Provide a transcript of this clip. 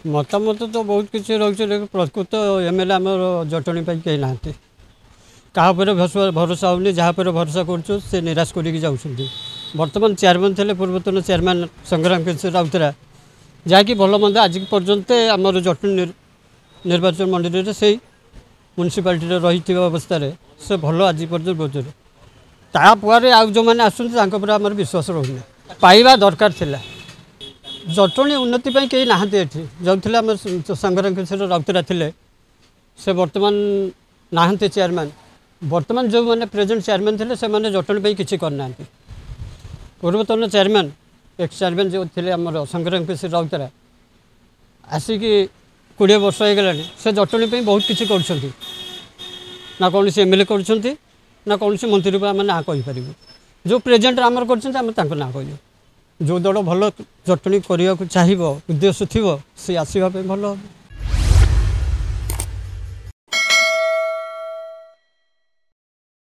मतामत तो बहुत किसी रही प्रकृत एमएलए आम जटणी कहीं ना क्या भरोसा होनी जहाँ पर भरोसा कर निराश करके जाऊँगी। बर्तमान चेयरमैन थे पूर्वतन चेयरमैन संग्राम किशोर राउतराय जहाँकि भल मंद आज पर्यंत आमर जटणी निर्वाचन मंडल से म्यूनिसिपालिटी रही अवस्था से भल आज पर्यटन बोझे तापर आउ जो मैंने आसर आम विश्वास रोना पाइबा दरकार थिला जटणी उन्नति कहीं ना जो थे आम संग्राम किशोर राउतराय थे से बर्तमान नहांती चेयरमैन बर्तमान जो मैंने प्रेजेंट चेयरमैन थे से मैंने जटणी किसी करना पूर्वतन चेयरमैन एक्स चेयरमैन जो थे आम संग्राम किशोर राउतराय आसिक 20 वर्ष हो गला से जटणी बहुत किसी कर ना कौन से एमएलए कर ना कौन से मंत्री आम ना कहीपर जो प्रेजेंट आमर कर ना कह जो दल भल जटणी करने को चाहिए उद्देश्य थी सी आसवाई भल।